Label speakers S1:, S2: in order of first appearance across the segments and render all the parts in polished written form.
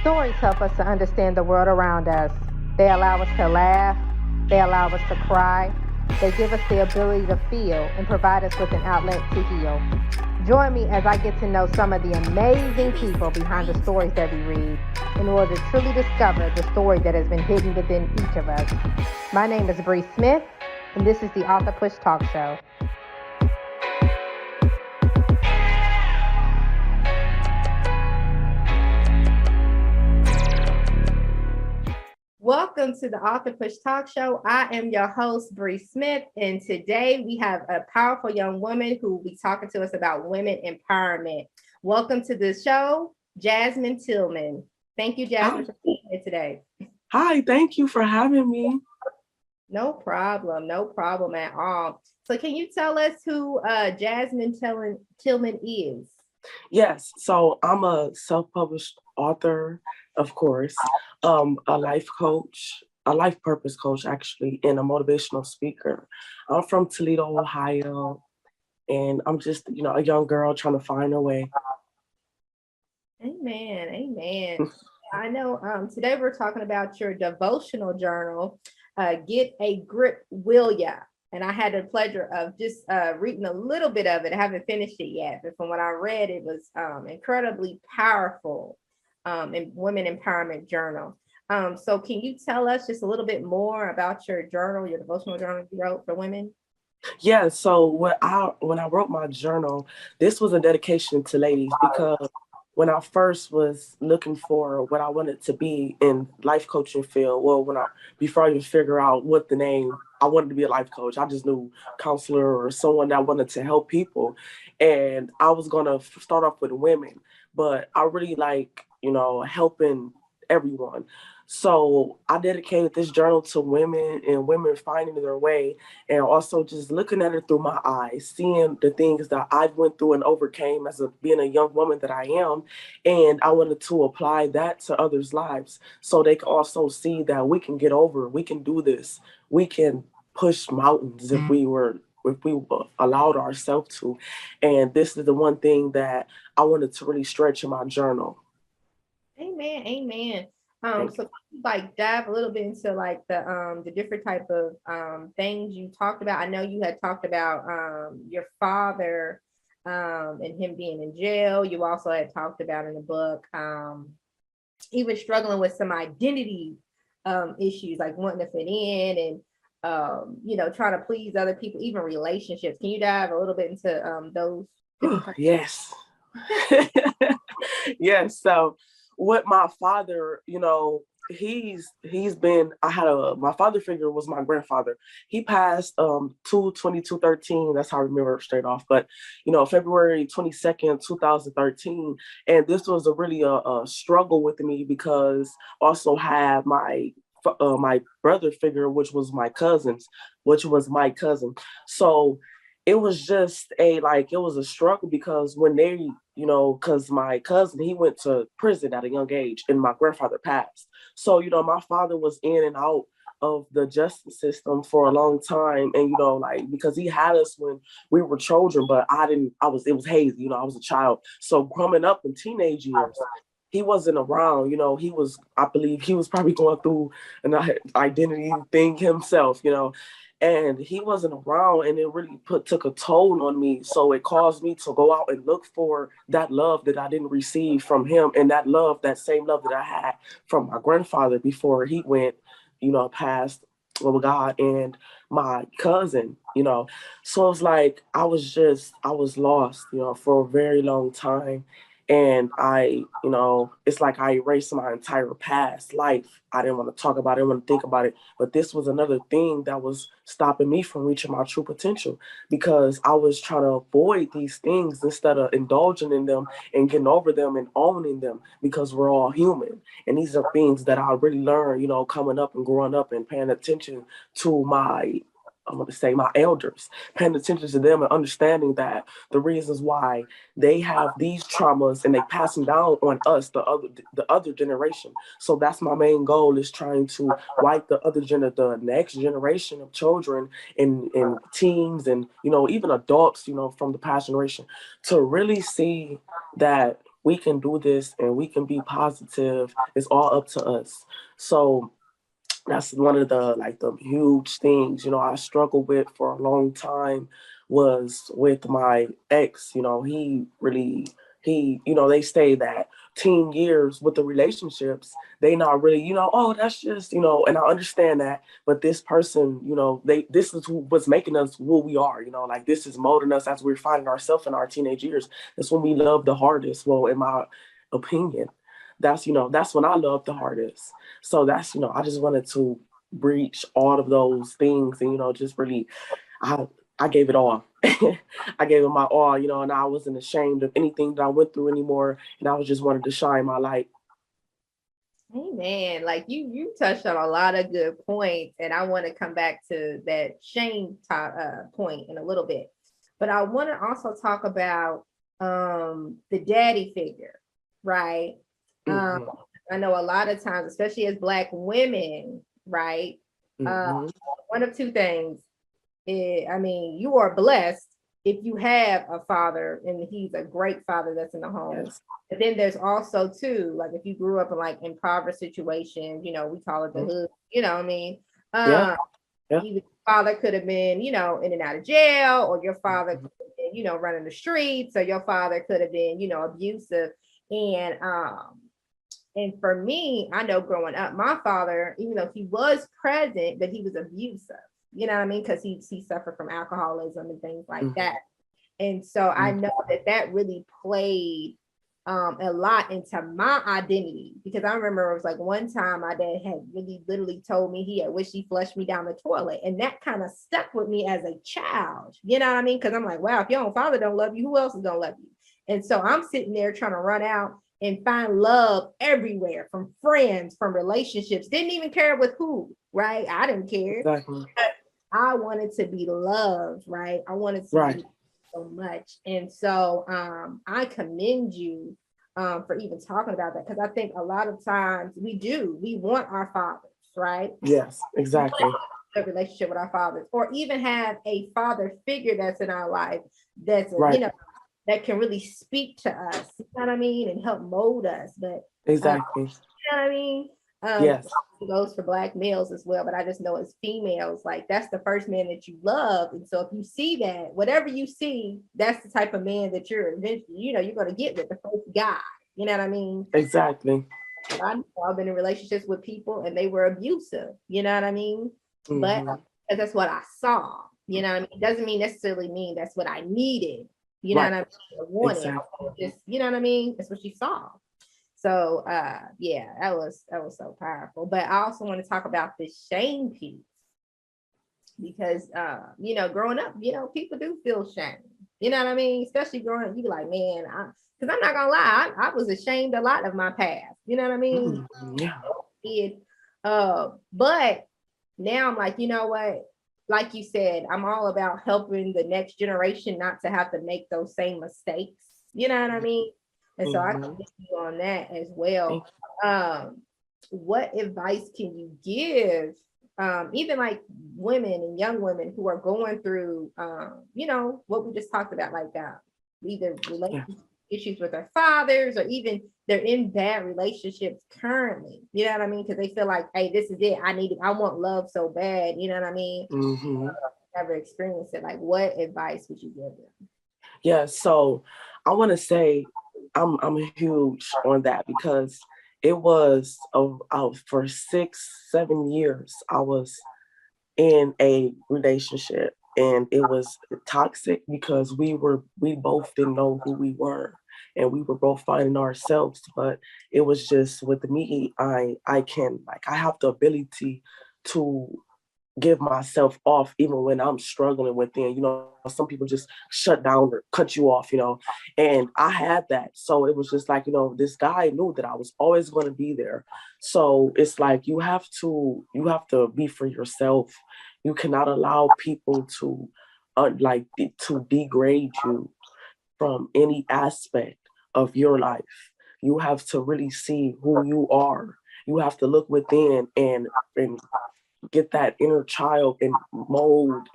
S1: Stories help us to understand the world around us. They allow us to laugh, they allow us to cry, they give us the ability to feel and provide us with an outlet to heal. Join me as I get to know some of the amazing people behind the stories that we read in order to truly discover the story that has been hidden within each of us. My name is Bree Smith, and this is the AuthorPush Talkshow. Welcome to the AuthorPush Talkshow. I am your host, Bree Smith, and today we have a powerful young woman who will be talking to us about women empowerment. Welcome to the show, Jasmine Tilman. Thank you, Jasmine, for being here today.
S2: Hi, thank you for having me.
S1: No problem at all. So can you tell us who Jasmine Tilman is?
S2: Yes, so I'm a self-published author, of course, a life coach, a life purpose coach, actually, and a motivational speaker. I'm from Toledo, Ohio, and I'm just, a young girl trying to find her way.
S1: Amen. I know today we're talking about your devotional journal, Get a Grip, Will Ya? And I had the pleasure of just reading a little bit of it. I haven't finished it yet, but from what I read, it was incredibly powerful in Women Empowerment Journal. So can you tell us just a little bit more about your journal, your devotional journal you wrote for women?
S2: Yeah, so when I wrote my journal, this was a dedication to ladies because when I first was looking for what I wanted to be in life coaching field, before I even figure out what the name, I wanted to be a life coach. I just knew counselor or someone that wanted to help people. And I was going to start off with women, but I really like, helping everyone. So I dedicated this journal to women and women finding their way, and also just looking at it through my eyes, seeing the things that I went through and overcame as being a young woman that I am. And I wanted to apply that to others' lives so they can also see that we can get over, we can do this, we can push mountains if we allowed ourselves to. And this is the one thing that I wanted to really stretch in my journal.
S1: Amen. So like dive a little bit into like the different type of things you talked about. I know you had talked about your father and him being in jail. You also had talked about in the book even struggling with some identity issues, like wanting to fit in and trying to please other people, even relationships. Can you dive a little bit into those?
S2: Yes. Yes. So with my father, he's been, my father figure was my grandfather. He passed 2/22/13. That's how I remember it straight off. But February 22nd, 2013. And this was a struggle with me because also had my brother figure, which was my cousin. So it was just it was a struggle because when they, because my cousin, he went to prison at a young age and my grandfather passed. So, my father was in and out of the justice system for a long time. And, because he had us when we were children, but it was hazy, I was a child. So growing up in teenage years, he wasn't around, I believe he was probably going through an identity thing himself, and he wasn't around, and it really took a toll on me. So it caused me to go out and look for that love that I didn't receive from him, and that same love that I had from my grandfather before he went, past with God, and my cousin, So it's like I was lost, for a very long time. And it's like I erased my entire past life. I didn't want to talk about it, I didn't want to think about it. But this was another thing that was stopping me from reaching my true potential because I was trying to avoid these things instead of indulging in them and getting over them and owning them, because we're all human. And these are things that I really learned, coming up and growing up and paying attention to I'm going to say my elders, paying attention to them and understanding that the reasons why they have these traumas and they pass them down on us, the other generation. So that's my main goal, is trying to wipe the next generation of children and teens and, even adults, from the past generation, to really see that we can do this and we can be positive. It's all up to us. So that's one of the like the huge things, I struggled with for a long time was with my ex. He really, they say that teen years with the relationships, they not really, oh, that's just, and I understand that, but this person, this is what's making us who we are, like this is molding us as we're finding ourselves in our teenage years. That's when we love the hardest. Well, in my opinion, that's when I love the hardest. So that's, I just wanted to breach all of those things and, just really, I, I gave it all. I gave it my all, and I wasn't ashamed of anything that I went through anymore. And I was just wanted to shine my light.
S1: Amen. Like you touched on a lot of good points, and I want to come back to that shame point in a little bit. But I want to also talk about the daddy figure, right?
S2: Mm-hmm.
S1: I know a lot of times, especially as Black women, right?
S2: Mm-hmm.
S1: One of two things. I mean, you are blessed if you have a father and he's a great father that's in the home.
S2: Yes.
S1: But then there's also too, like if you grew up in like impoverished situations, we call it the
S2: Mm-hmm.
S1: hood, you know what I mean?
S2: Yeah. Yeah.
S1: Either your father could have been, in and out of jail, or your father
S2: Mm-hmm.
S1: could have been, running the streets, or your father could have been, abusive. And and for me, I know growing up, my father, even though he was present, but he was abusive. You know what I mean? Because he suffered from alcoholism and things like
S2: Mm-hmm.
S1: that. And so I know that really played a lot into my identity, because I remember it was like one time my dad had really literally told me he had wished he flushed me down the toilet. And that kind of stuck with me as a child. You know what I mean? Because I'm like, wow, if your own father don't love you, who else is going to love you? And so I'm sitting there trying to run out and find love everywhere, from friends, from relationships, didn't even care with who, right? I didn't care.
S2: Exactly.
S1: I wanted to be loved, right? I wanted to
S2: Right.
S1: be so much. And so I commend you for even talking about that, because I think a lot of times we want our fathers, right?
S2: Yes. Exactly.
S1: A relationship with our fathers, or even have a father figure that's in our life that's,
S2: Right.
S1: that can really speak to us, you know what I mean, and help mold us. But
S2: Exactly.
S1: you know what I mean?
S2: Yes.
S1: It goes for Black males as well, but I just know as females, like that's the first man that you love. And so if you see that, whatever you see, that's the type of man that you're eventually, you're going to get with the first guy. You know what I mean?
S2: Exactly.
S1: I've been in relationships with people and they were abusive. You know what I mean? But
S2: Mm-hmm.
S1: that's what I saw. You know what I mean? It doesn't necessarily mean that's what I needed. You know what
S2: Right.
S1: I mean? I wanted.
S2: Exactly.
S1: Just, you know what I mean? That's what you saw. So yeah, that was so powerful. But I also want to talk about the shame piece, because growing up, people do feel shame. You know what I mean? Especially growing up, you be like, man, because I'm not gonna lie, I was ashamed a lot of my past. You know what I mean?
S2: Mm-hmm. Yeah.
S1: It, but now I'm like, you know what? Like you said, I'm all about helping the next generation not to have to make those same mistakes. You know what I mean? And so I
S2: Mm-hmm.
S1: commend you on that as
S2: Thank
S1: well. Um, what advice can you give, even like women and young women who are going through, what we just talked about, like either
S2: you. Yeah.
S1: relationship issues with their fathers, or even they're in bad relationships currently. You know what I mean? Because they feel like, hey, this is it. I want love so bad. You know what I mean?
S2: Mm-hmm.
S1: Never experienced it. Like, what advice would you give them?
S2: Yeah. So I want to say I'm huge on that because it was for 6, 7 years I was in a relationship and it was toxic because we both didn't know who we were and we were both finding ourselves. But it was just with me, I can, like, I have the ability to give myself off even when I'm struggling within. Some people just shut down or cut you off, and I had that. So it was just like, this guy knew that I was always going to be there. So it's like you have to be for yourself. You cannot allow people to to degrade you from any aspect of your life. You have to really see who you are. You have to look within and get that inner child and mold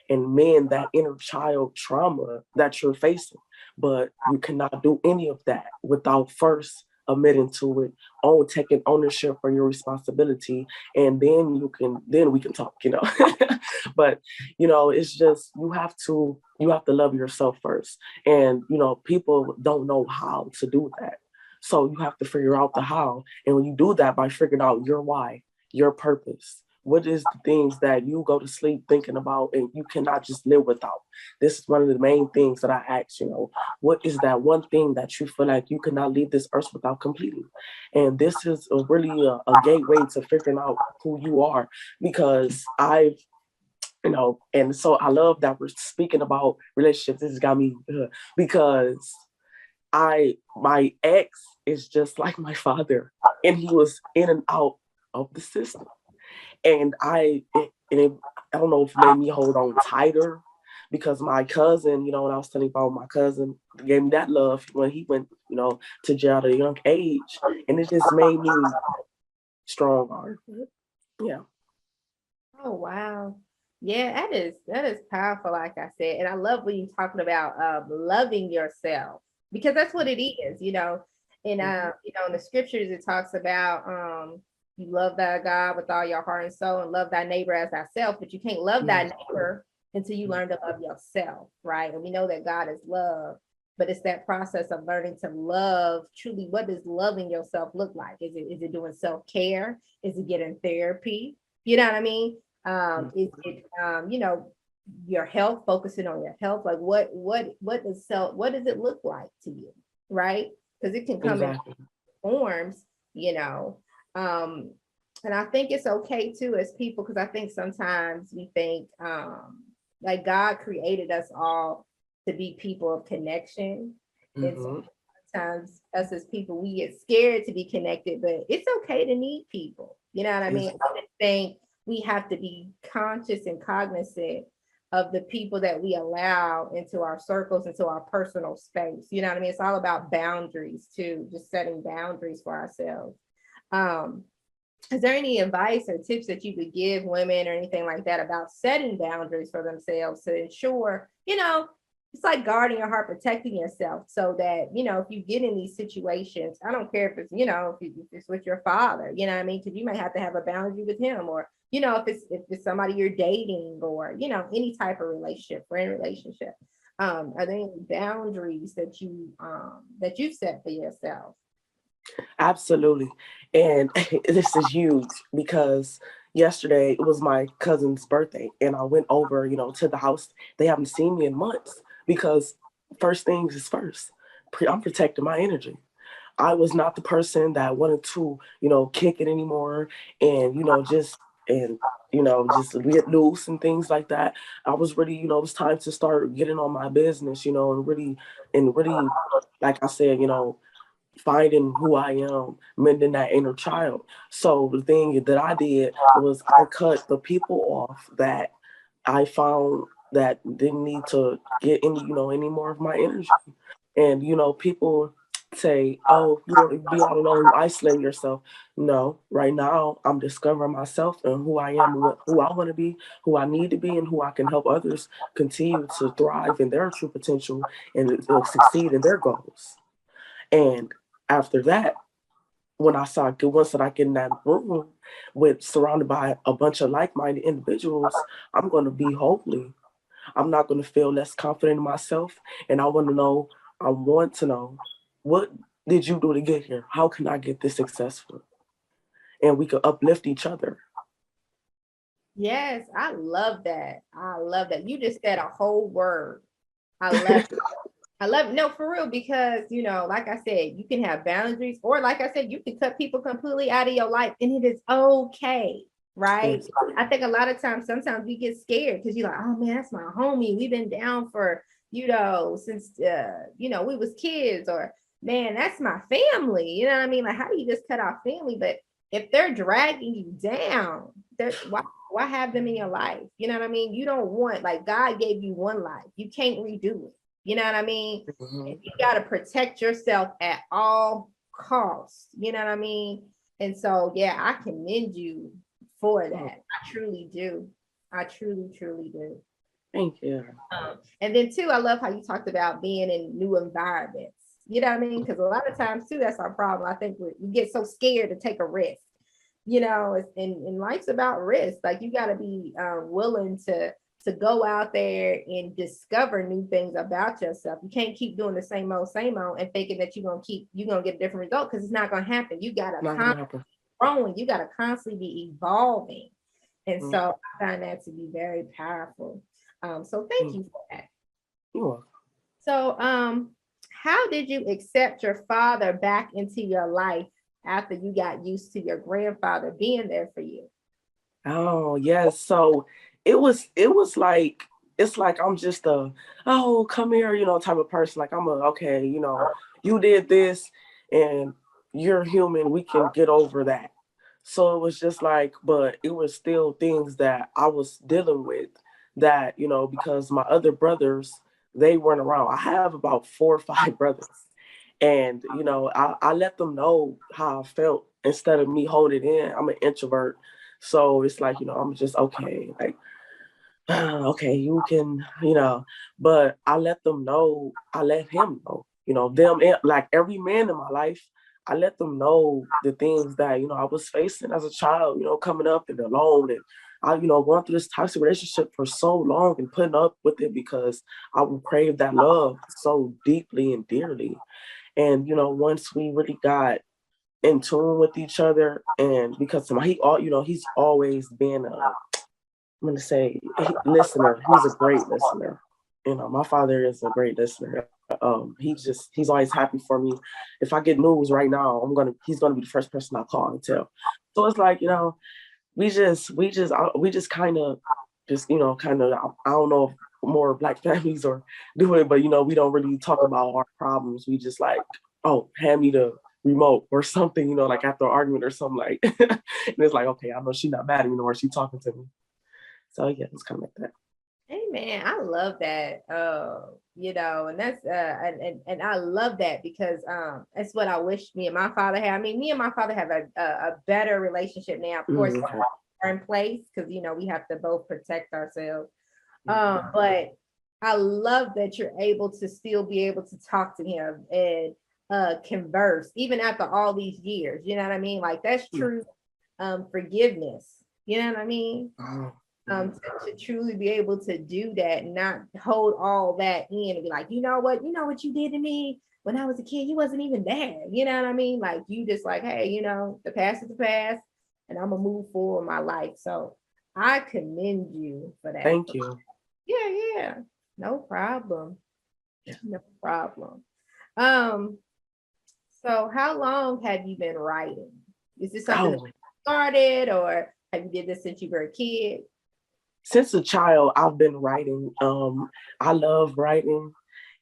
S2: and mend that inner child trauma that you're facing. but you cannot do any of that without first admitting to it, taking ownership for your responsibility, and then we can talk, But it's just you have to love yourself first, and people don't know how to do that. So you have to figure out the how, and when you do that by figuring out your why, your purpose. What is the things that you go to sleep thinking about and you cannot just live without? This is one of the main things that I ask, what is that one thing that you feel like you cannot leave this earth without completing? And this is really a gateway to figuring out who you are, because and so I love that we're speaking about relationships. This has got me because my ex is just like my father, and he was in and out of the system. And I don't know if it made me hold on tighter, because my cousin, when I was telling you about my cousin, gave me that love when he went, to jail at a young age, and it just made me stronger. Yeah.
S1: Oh wow. Yeah, that is powerful, like I said. And I love when you talking about loving yourself, because that's what it is, And in the scriptures it talks about you love thy God with all your heart and soul and love thy neighbor as thyself, but you can't love thy neighbor until you learn to love yourself, right? And we know that God is love, but it's that process of learning to love truly. What does loving yourself look like? Is it doing self-care? Is it getting therapy? You know what I mean? Is it your health, focusing on your health? Like what does it look like to you, right? Because it can come
S2: Exactly.
S1: in forms, you know. Um, and I think it's okay too as people, because I think sometimes we think like God created us all to be people of connection. And so
S2: Mm-hmm.
S1: sometimes us as people, we get scared to be connected, but it's okay to need people. You know what I mean? I just think we have to be conscious and cognizant of the people that we allow into our circles, into our personal space. You know what I mean? It's all about boundaries too, just setting boundaries for ourselves. Um, is there any advice or tips that you could give women or anything like that about setting boundaries for themselves to ensure, it's like guarding your heart, protecting yourself, so that, if you get in these situations, I don't care if it's, if it's with your father, you know what I mean? Because you might have to have a boundary with him, or, if it's somebody you're dating, or, any type of relationship, friend relationship. Are there any boundaries that you've set for yourself?
S2: Absolutely. And this is huge because yesterday it was my cousin's birthday, and I went over, to the house. They haven't seen me in months because first things is first. I'm protecting my energy. I was not the person that wanted to, kick it anymore, and, and, just get loose and things like that. I was ready, it was time to start getting on my business, and really, like I said, finding who I am, mending that inner child. So the thing that I did was I cut the people off that I found that didn't need to get any more of my energy. And people say, "Oh, you want to be all alone, you isolate yourself." No, right now I'm discovering myself and who I am, and who I want to be, who I need to be, and who I can help others continue to thrive in their true potential and succeed in their goals. And after that, once that I get in that room with surrounded by a bunch of like-minded individuals, I'm going to be holy. I'm not going to feel less confident in myself. And I want to know, what did you do to get here? How can I get this successful? And we could uplift each other.
S1: Yes, I love that. I love that. You just said a whole word. I love I love no, for real, because like I said, you can have boundaries, or like I said, you can cut people completely out of your life, and it is okay, right?
S2: Yes.
S1: I think a lot of times, sometimes we get scared because you're like, oh man, that's my homie. We've been down for since we was kids, or man, that's my family. You know what I mean? Like, how do you just cut off family? But if they're dragging you down, why have them in your life? You know what I mean? You don't want, like, God gave you one life. You can't redo it. You know what I mean?
S2: Mm-hmm.
S1: You got to protect yourself at all costs. You know what I mean? And so, yeah, I commend you for that. I truly do. I truly, truly do.
S2: Thank you.
S1: And then too, I love how you talked about being in new environments. You know what I mean? Because a lot of times too, that's our problem. I think we get so scared to take a risk. And life's about risk. Like you got to be willing to go out there and discover new things about yourself. You can't keep doing the same old, and thinking that you're gonna get a different result, because it's not gonna happen. You gotta constantly growing. You gotta constantly be evolving. And so I find that to be very powerful. So thank you for that.
S2: You're welcome.
S1: So how did you accept your father back into your life after you got used to your grandfather being there for you?
S2: Oh, yes. So it was like, it's like I'm just a, oh, come here, type of person. Like okay, you did this and you're human. We can get over that. So it was just like, but it was still things that I was dealing with that, because my other brothers, they weren't around. I have about 4 or 5 brothers. And, I let them know how I felt instead of me holding it in. I'm an introvert. So it's like, I'm just okay. Like, okay, you can, but I let them know, I let him know, them, like every man in my life, I let them know the things that, I was facing as a child, coming up and alone, and I, going through this toxic relationship for so long and putting up with it because I would crave that love so deeply and dearly. And, once we really got in tune with each other, and because he's always been I'm going to say listener. He's a great listener. My father is a great listener. He's always happy for me. If I get news right now, he's gonna be the first person I call and tell. So it's like, we just kind of, I don't know if more Black families or do it, but we don't really talk about our problems. We just like, oh, hand me the remote or something, like after an argument or something, like, and it's like, okay, I know she's not mad at me or she's talking to me. So yeah, it's kind of like that.
S1: Hey man, I love that. And that's and I love that because that's what I wish me and my father had. I mean, me and my father have a better relationship now. Of course, we're in place because we have to both protect ourselves. But I love that you're able to still be able to talk to him and converse even after all these years. You know what I mean? Like that's true forgiveness. You know what I mean? To truly be able to do that and not hold all that in and be like, you know what you did to me when I was a kid, you wasn't even there. You know what I mean? Like you just like, hey, the past is the past and I'm gonna move forward my life. So I commend you for that.
S2: Thank you.
S1: Yeah. No problem. Yeah. No problem. So how long have you been writing? Is this something that you started or have you did this since you were a kid?
S2: Since a child, I've been writing. I love writing.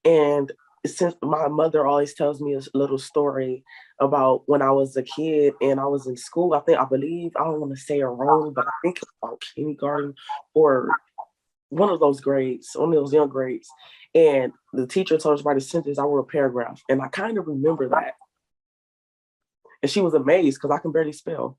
S2: And since my mother always tells me a little story about when I was a kid and I was in school, I don't want to say it wrong, but I think about kindergarten or one of those grades, one of those young grades. And the teacher told us to write a sentence, I wrote a paragraph. And I kind of remember that. And she was amazed because I can barely spell.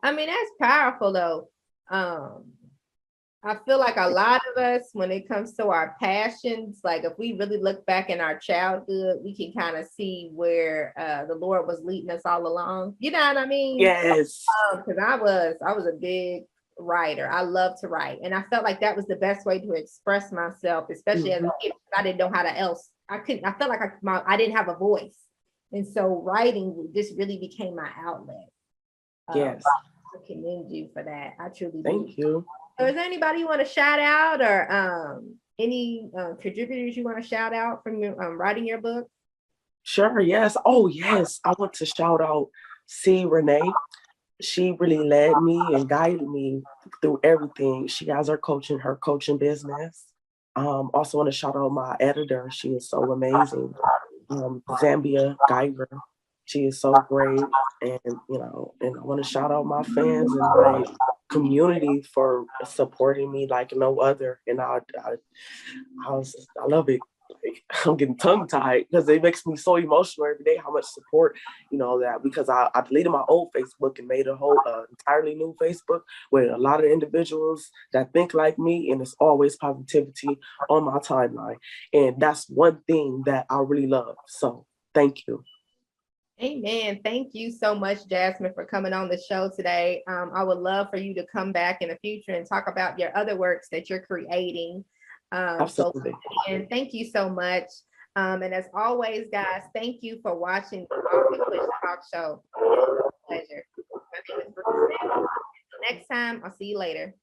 S1: I mean, that's powerful though. I feel like a lot of us, when it comes to our passions, like if we really look back in our childhood, we can kind of see where the Lord was leading us all along. You know what I mean?
S2: Yes.
S1: Because I was a big writer. I love to write, and I felt like that was the best way to express myself, especially as a kid. I didn't know how to else. I couldn't. I felt like I didn't have a voice, and so writing just really became my outlet.
S2: Yes.
S1: I commend you for that. I truly do.
S2: Thank you.
S1: So is there anybody you want to shout out or any contributors you want to shout out from writing your book?
S2: Sure, yes. Oh, yes. I want to shout out C. Renee. She really led me and guided me through everything. She has her coaching business. Also want to shout out my editor. She is so amazing. Zambia Geiger. She is so great. And, and I want to shout out my fans and my community for supporting me like no other. And I love it. I'm getting tongue tied because it makes me so emotional every day how much support, that because I deleted my old Facebook and made a whole entirely new Facebook with a lot of individuals that think like me, and it's always positivity on my timeline. And that's one thing that I really love. So thank you.
S1: Amen. Thank you so much, Jasmine, for coming on the show today. I would love for you to come back in the future and talk about your other works that you're creating.
S2: Absolutely.
S1: And thank you so much. And as always, guys, thank you for watching the AuthorPush Talk Show. It's a pleasure. My name is Bruce. Until next time, I'll see you later.